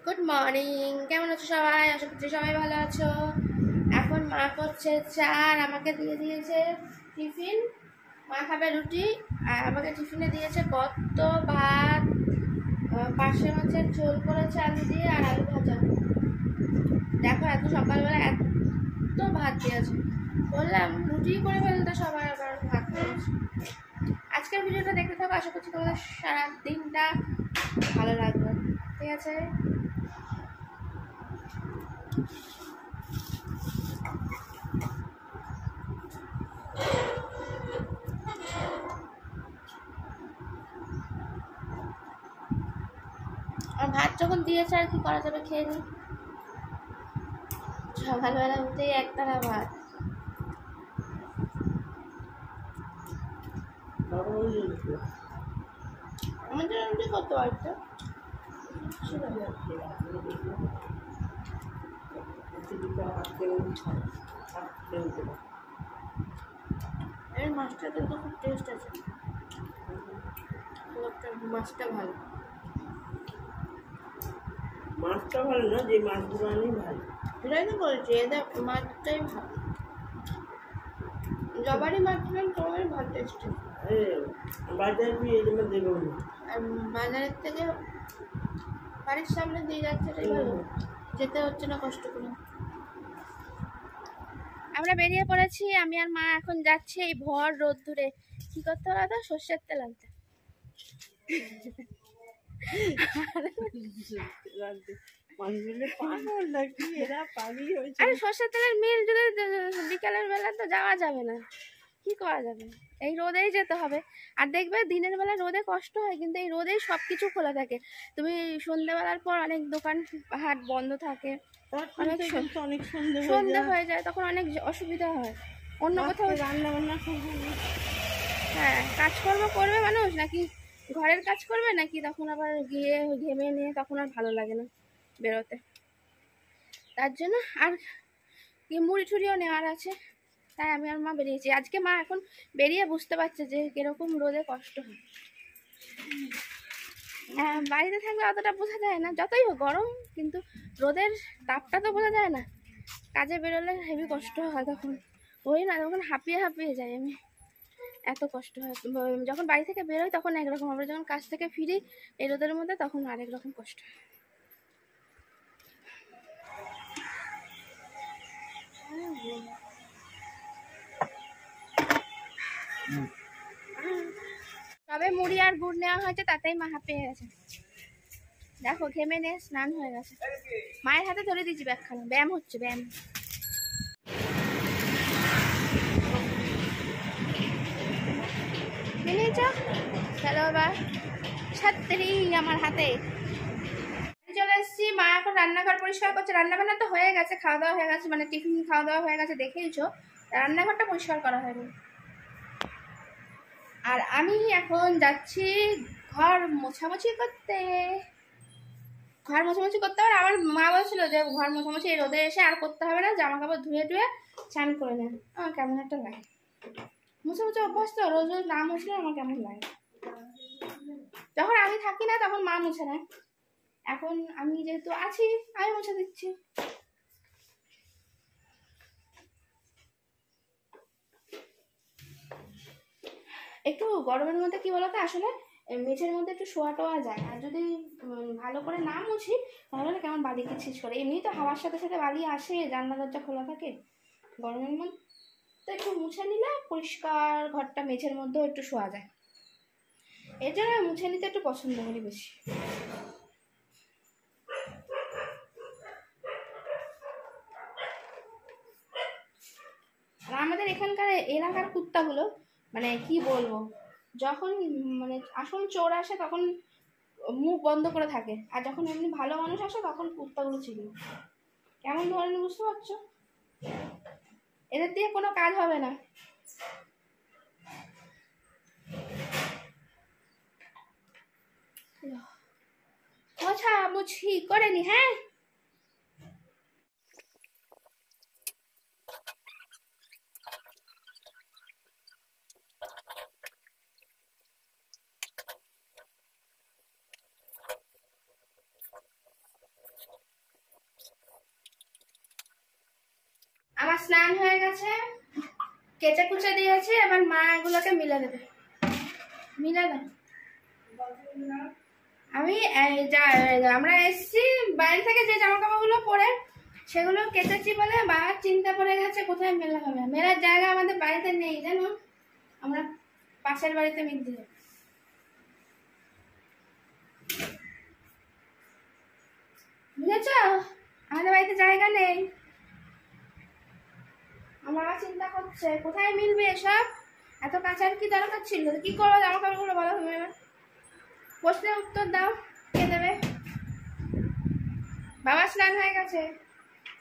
Good morning, কেমন আছো সবাই? আশা করছি সবাই ভালো আছো। এখন মা করছে চা আর আমাকে দিয়ে দিয়েছে টিফিন। মা খাবে রুটি আর আমাকে টিফিনে দিয়েছে কত ভাত, পার্শে মাছের ঝোল করেছে আলু দিয়ে আর আলু ভাজা। দেখো এত সকালবেলা এত ভাত দিয়েছে, বললাম রুটি করে ফেলতে, সবাই আবার ভাত দিয়েছে। আজকের ভিডিওটা দেখতে থাকো, আশা করছি তোমাদের সারা দিনটা ভালো লাগবে। ঠিক আছে? আর ভাত যখন দিয়েছে আর কি করা যাবে, খেয়ে নিই। সকালবেলা উঠেই একটানা ভাত। আমাদের রুটি কত একটা এই মাছটা কিন্তু খুব টেস্ট আছে, মাছটা ভালো। মাছটা ভালো না, যে মাছগুলো আনি ভালো। এটাই তো বলছি, এদের মাছটাই ভালো। জবারি মাছ তোমার ভালো টেস্ট। বাজার এই জন্য দেবো না। আর বাজারের থেকে বাড়ির সামনে দিয়ে যাচ্ছে, এটাই ভালো, যেতে হচ্ছে না কষ্ট করে। আমরা বেরিয়ে পড়েছি, আমি আর মা এখন যাচ্ছি এই ভর রোদ ধরে। কি করতে হবে দাদা? সর্ষের তেল আনতে। আরে সর্ষের তেলের মিল যদি বিকালের বেলা তো যাওয়া যাবে না, কি করা যাবে? এই রোদেই যেতে হবে। আর দেখবে দিনের বেলা রোদে কষ্ট হয়, কিন্তু এই রোদেই সবকিছু খোলা থাকে। তুমি সন্ধ্যেবেলার পর অনেক দোকান হাট বন্ধ থাকে, অনেক সন্ধ্যে হয়ে যায়, তখন অনেক অসুবিধা হয়। অন্য কোথাও রান্না বান্না হ্যাঁ, কাজকর্ম করবে মানুষ, নাকি ঘরের কাজ করবে, নাকি তখন আবার গিয়ে ঘেমে নিয়ে তখন আর ভালো লাগে না বেরোতে। তার জন্য আর কি মুড়ি টুড়িও নেওয়ার আছে, তাই আমি আর মা বেরিয়েছি। আজকে মা এখন বেরিয়ে বুঝতে পারছে যে কিরকম রোদে কষ্ট হয়। বাড়িতে থাকলে অতটা বোঝা যায় না, যতই হোক গরম, কিন্তু রোদের তাপটা তো বোঝা যায় না। কাজে বেরোলে হেভি কষ্ট হয়, তখন ওই না, তখন হাঁপিয়ে হাঁপিয়ে যাই আমি, এত কষ্ট হয়। যখন বাড়ি থেকে বেরোই তখন একরকম, আমরা যখন কাজ থেকে ফিরি এই রোদের মধ্যে তখন আরেক রকম কষ্ট হয়। তবে মুড়ি আর গুড় নেওয়া হয়েছে, তাতেই মা হাঁপিয়ে গেছে। দেখো ঘেমে নিয়ে স্নান হয়ে গেছে। মায়ের হাতে ধরে দিয়েছি ব্যাগখানা, ব্যায়াম হচ্ছে, ব্যায়াম। নিয়েছ? চলো এবার ছাত্রী আমার হাতে। চলে এসেছি, মা এখন রান্নাঘর পরিষ্কার করছে। রান্নাবান্না তো হয়ে গেছে, খাওয়া দাওয়া হয়ে গেছে, মানে টিফিন খাওয়া দাওয়া হয়ে গেছে, দেখেইছো। রান্নাঘরটা পরিষ্কার করা হয়নি। আর আমি এখন যাচ্ছি ঘর মোছামুছি করতে। ঘর মোছামুছি করতে হবে। আমার মা বলছিল যে ঘর মোছামুছি এই রোদে এসে আর করতে হবে না, জামা কাপড় ধুয়ে টুয়ে স্নান করে নেন। আমার কেমন একটা লাগে, মুছামুছি অভ্যাস তো, রোজ রোজ না মুছলে আমার কেমন লাগে। যখন আমি থাকি না তখন মা মুছে নেয়, এখন আমি যেহেতু আছি আমি মুছে দিচ্ছি। একটু গরমের মধ্যে কি বলতো, আসলে মেঝের মধ্যে একটু শোয়া টোয়া যায়, আর যদি ভালো করে না মুছি তাহলে কেমন বালি খিচখিচ করে। এমনি তো হাওয়ার সাথে সাথে বালি আসে, জানলা দরজা খোলা থাকে। গরমের মধ্যে একটু মুছে নিলে পরিষ্কার ঘরটা, মেঝের মধ্যেও একটু শোয়া যায়। এর জন্য মুছে নিতে একটু পছন্দ করি বেশি। আর আমাদের এখানকার এলাকার কুত্তাগুলো, মানে কি বলবো, যখন মানে আসল চোর আসে তখন মুখ বন্ধ করে থাকে, আর যখন এমনি ভালো মানুষ আসে তখন কুত্তাগুলো ছিল কেমন ধরনের, বুঝতে পারছো? এদের দিয়ে কোনো কাজ হবে না। মোছামুছি করে নি, হ্যাঁ। স্নান হয়ে গেছে, কেচে কুচে দিয়েছি, এবার মা এগুলোকে মিলে দেবে। মিলে দেবে। আমি আমরা এসছি বাইরে থেকে, যে জামা কাপড়গুলো পরে সেগুলো কেচেছি বলে বাবার চিন্তা পড়ে গেছে কোথায় মেলা হবে। মেলার জায়গা আমাদের বাড়িতে নেই জানো, আমরা পাশের বাড়িতে মিলতে যাই। বুঝেছ, আমাদের বাড়িতে জায়গা নেই। আমার চিন্তা করছে কোথায় মিলবে এসব, এত কাঁচার কি দরকার ছিল? কি করবো জামা কাপড়গুলো বলো তুমি এবার? প্রশ্নের উত্তর দাও, কে দেবে? বাবা স্নান হয়ে গেছে,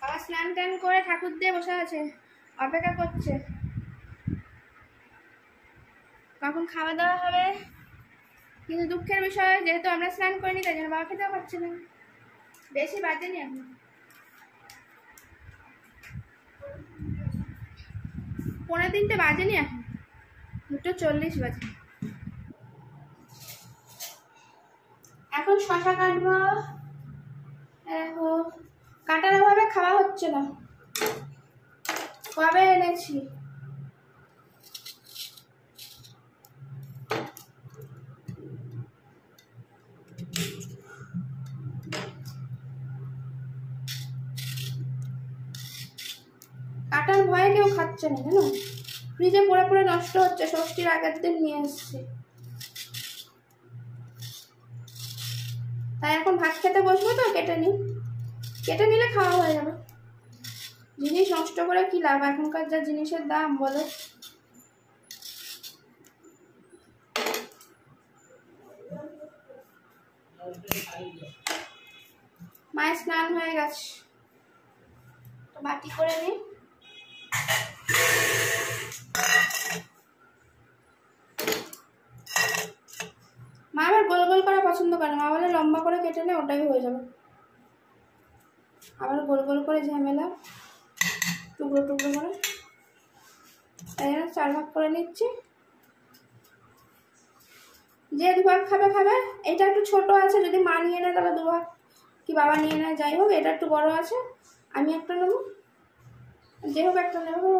বাবা স্নান টান করে ঠাকুর দিয়ে বসে আছে, অপেক্ষা করছে কখন খাওয়া দাওয়া হবে। কিন্তু দুঃখের বিষয়, যেহেতু আমরা স্নান করিনি তাই জন্য বাবা খেতেও পারছে না। বেশি বাজেনি এখন, 2:45 বাজেনি, এখন 2:40 বাজে। এখন শশা কাটবো। কাটার অভাবে খাওয়া হচ্ছে না, কবে এনেছি। কাটার ভয়ে কেউ খাচ্ছে না জানো, ফ্রিজে পড়ে পড়ে নষ্ট হচ্ছে। ষষ্ঠীর আগের দিন নিয়ে এসছি, তাই এখন ভাত খেতে বসবো তো কেটে নিলে খাওয়া হয়ে যাবে। জিনিস নষ্ট করে কি লাভ, এখনকার যা জিনিসের দাম বলো। মায়ের স্নান হয়ে গেছে, তো বাটি করে নি। মা আবার গোল গোল করা পছন্দ করে, মা বলে লম্বা করে কেটে নে, ওটাই হয়ে যাবে। আবার গোল গোল করে ঝামেলা, টুকরো টুকরো করে, তাই জন্য 4 ভাগ করে নিচ্ছি। যে 2 ভাগ খাবে খাবে। এটা একটু ছোট আছে, যদি মা নিয়ে নেয় তাহলে 2 ভাগ, কি বাবা নিয়ে নেয়, যাই হোক। এটা একটু বড় আছে, আমি একটা নেবো, যে হোক একটা নেবো।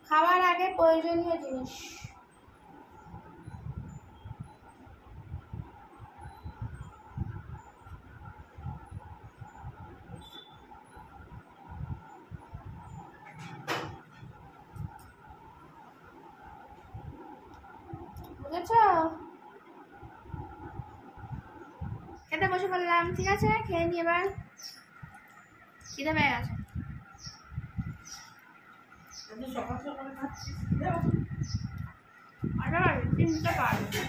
খাওয়ার আগে প্রয়োজনীয় জিনিস, বুঝেছ? খেতে বসে বললাম, ঠিক আছে খেয়ে নি। এবার খিদে পেয়ে গেছে। সকাল সকালে খাচ্ছিস, 3টা বাজে।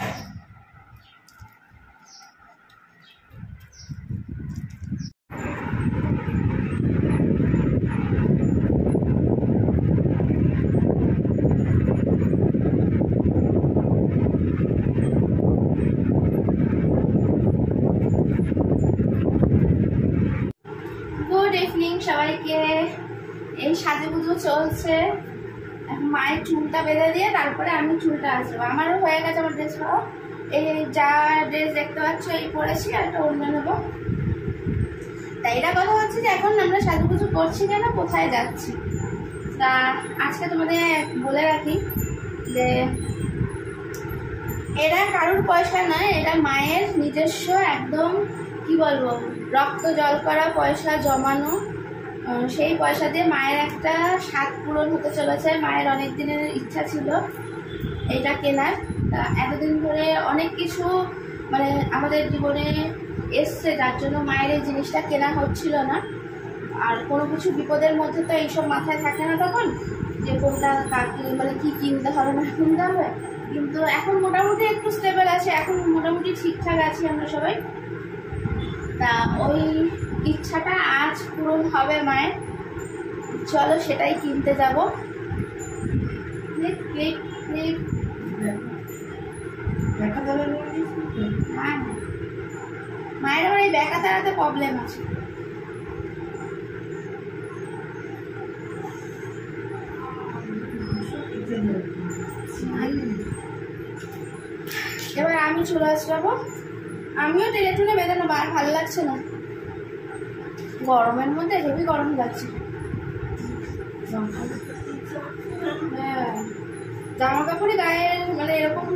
গুড ইভিনিং সবাইকে। এই সাজুগুজু চলছে, মায়ের চুলটা বেঁধে দিয়ে তারপরে আমি চুলটা আসবো। আমারও হয়ে গেছে আমার ড্রেস পরা। এই যা ড্রেস দেখতে পাচ্ছ এই পরেছি, আর একটা অন্য নেবো। তাই এটা কথা হচ্ছে যে এখন আমরা সাজুগুজু করছি কেন, কোথায় যাচ্ছি। তা আজকে তোমাদের বলে রাখি যে এটা কারোর পয়সা নয়, এটা মায়ের নিজস্ব একদম কি বলবো রক্ত জল করা পয়সা জমানো। সেই পয়সা দিয়ে মায়ের একটা স্বাদ পূরণ হতে চলেছে। মায়ের অনেক দিনের ইচ্ছা ছিল এটা কেনার। এতদিন ধরে অনেক কিছু মানে আমাদের জীবনে এসছে, যার জন্য মায়ের এই জিনিসটা কেনা হচ্ছিল না। আর কোনো কিছু বিপদের মধ্যে তো এইসব মাথায় থাকে না তখন, যে কোনটা কাকে মানে কি কিনতে হবে না কিনতে হবে। কিন্তু এখন মোটামুটি একটু স্টেবল আছে, এখন মোটামুটি ঠিকঠাক আছি আমরা সবাই। তা ওই ইচ্ছাটা আজ পূরণ হবে মায়ের। চলো সেটাই কিনতে যাব। মায়ের আবার এই ব্যাকা তাড়াতে প্রবলেম আছে। এবার আমি চলে আসবো। আমিও টেলিটুনে বেঁধে নেবো, আর ভালো লাগছে না, গরমের মধ্যে হেভি গরম লাগছে। হ্যাঁ, জামা কাপড়ই গায়ে মানে এরকম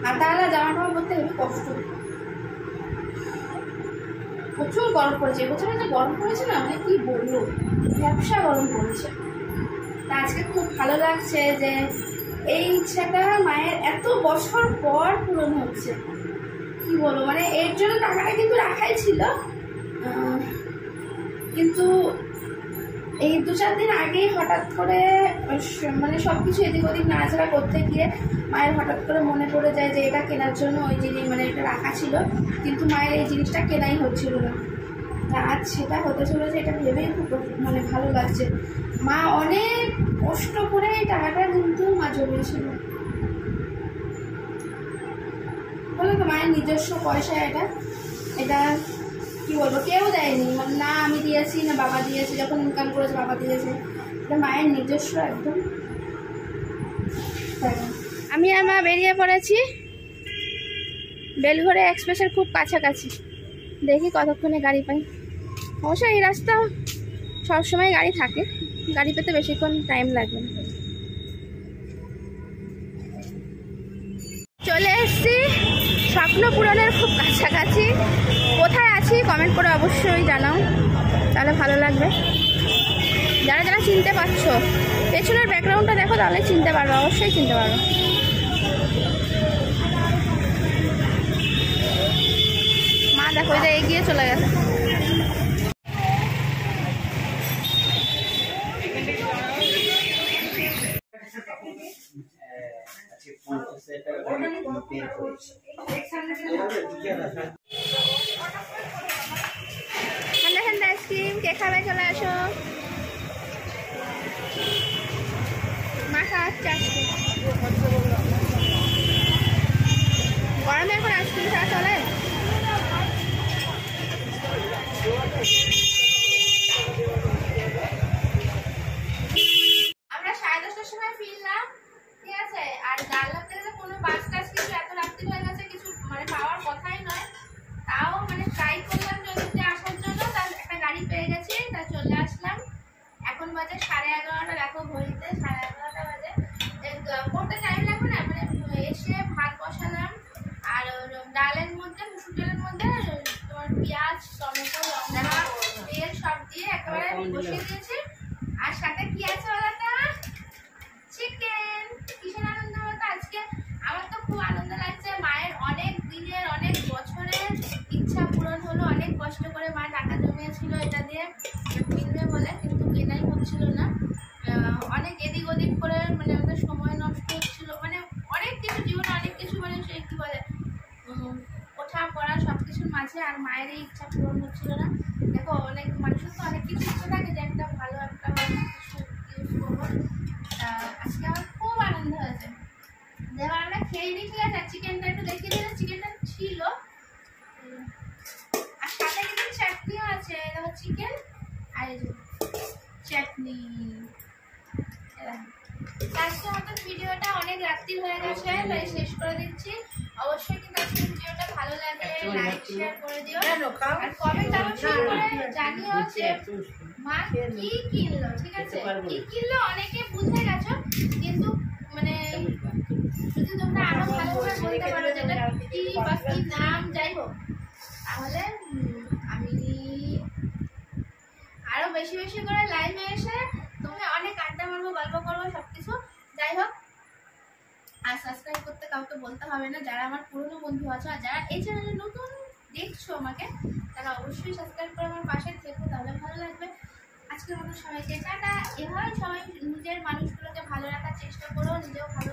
আটালা জামা কাপড় পরতে হেভি কষ্ট। প্রচুর গরম পড়েছে, এবছরে যে গরম পড়েছে না, মানে কি বলবো, ব্যবসা গরম পড়েছে। তা আজকে খুব ভালো লাগছে যে এই ইচ্ছাটা মায়ের এত বছর পর পূরণ হচ্ছে। কি বলবো, মানে এর জন্য টাকাটা কিন্তু রাখাই ছিল, কিন্তু এই 2-4 দিন আগেই হঠাৎ করে মানে সবকিছু এদিক ওদিক নাড়াচাড়া করতে গিয়ে মায়ের হঠাৎ করে মনে পড়ে যায় যে এটা কেনার জন্য ওই জিনিস মানে এটা রাখা ছিল, কিন্তু মায়ের এই জিনিসটা কেনাই হচ্ছিল না। তা আজ সেটা হতে চলেছে, এটা ভেবেই খুব মানে ভালো লাগছে। মা অনেক কষ্ট করে এই টাকাটা কিন্তু মা জমিয়েছিল, বলো তো, মায়ের নিজস্ব পয়সা এটা। এটা কি বলবো, কেউ দেয়নি, না আমি দিয়েছি না বাবা দিয়েছে, যখন ইনকাম করেছে বাবা দিয়েছে, এটা মায়ের নিজস্ব একদম। আমি আর মা বেরিয়ে পড়েছি বেলঘড়ে এক্সপ্রেসের খুব কাছাকাছি, দেখি কতক্ষণে গাড়ি পাই। অবশ্য এই রাস্তা সবসময় গাড়ি থাকে, গাড়ি পেতে বেশিক্ষণ টাইম লাগবে না। চলে এসছি স্বপ্ন পূরণের খুব কাছাকাছি। কোথায় আছি কমেন্ট করে অবশ্যই জানাও, তাহলে ভালো লাগবে। যারা যারা চিনতে পারছো, পেছনের ব্যাকগ্রাউন্ডটা দেখো, তাহলে চিনতে পারবে, অবশ্যই চিনতে পারবে। মা দেখো, এটা এগিয়ে চলে গেছে। ঠান্ডা ঠান্ডা আইসক্রিম কে খাবে, চলে আসো। মা খাওয়াচ্ছে আইসক্রিম, গরমে এখন আইসক্রিম খাওয়া চলে। আমরা 10:30টার সময় ফিরলাম, ঠিক আছে, আর জানলাম থেকে কোনো বাস টাস কিছু এত রাত্রি হয়ে গেছে, কিছু মানে পাওয়ার কথাই নয়। তাও মানে ট্রাই করলাম জলদিতে আসার জন্য, তার একটা গাড়ি পেয়ে গেছি, তা চলে আসলাম। এখন বাজে 11:30, দেখো ঘড়িতে 11:30 বাজে। করতে টাইম লাগবে না, মানে এসে ভাত বসালাম, আর ডালের মধ্যে মুসুর ডালের মধ্যে তোমার পেঁয়াজ টমেটো লঙ্কা তেল সব দিয়ে একেবারে বসিয়ে দিয়েছি। আর সাথে কি আছে বলাটা, চিকেন। কিসের আনন্দ বলতো, আজকে আমার তো খুব আনন্দ লাগছে। মায়ের অনেক দিনের অনেক বছরের ইচ্ছা পূরণ হলো। অনেক কষ্ট করে মা টাকা জমিয়েছিল এটা দিয়ে কিনবে বলে, কিন্তু কেনাই হচ্ছিল না। অনেক এদিক ওদিক করে মানে আমাদের সময় নষ্ট হচ্ছিল, মানে অনেক কিছু জীবনে অনেক কিছু মানে সে কী বলে ওঠা পড়া সব কিছুর মাঝে, আর মায়ের এই ইচ্ছা পূরণ হচ্ছিল না। দেখো অনেক মানুষের তো অনেক কিছু ইচ্ছে থাকে যে একটা ভালো একটা কিছু ইউজ করবো। আজকে আমার খুব আনন্দ হয়েছে। এবার আমরা খেয়ে নিই, ঠিক আছে। চিকেনটা একটু দেখিয়ে দিলে, চিকেনটা ছিল, আর সাথে কিছু চাটনিও আছে। দেখো চিকেন আর চাটনি। আজকে আমাদের ভিডিওটা অনেক রাত্রি হয়ে গেছে, তাই শেষ করে দিচ্ছি। অবশ্যই কিন্তু আজকে ভিডিওটা ভালো লাগলে লাইক শেয়ার করে দিও, আর কমেন্ট অবশ্যই করে জানিও যে মা কি কিনলো, ঠিক আছে। কি কিনলো অনেকে বুঝে গেছো, কিন্তু মানে যদি তোমরা আরো ভালোভাবে বলতে পারো যেটা কি বা কি নাম, যাই হোক, তাহলে আমি আরো বেশি বেশি করে লাইভে এসে তুমি অনেক আড্ডা মারবো, গল্প করবো, সবকিছু। যাই হোক, আর সাবস্ক্রাইব করতে কাউকে বলতে হবে না। যারা আমার পুরনো বন্ধু আছো, আর যারা এই চ্যানেলে নতুন দেখছো আমাকে, তারা অবশ্যই সাবস্ক্রাইব করে আমার পাশে থেকো, তাহলে ভালো লাগবে। আজকের মতো সবাইকে টাটা। এভাবে সবাই নিজের মানুষগুলোকে ভালো রাখার চেষ্টা করো, নিজেও ভালো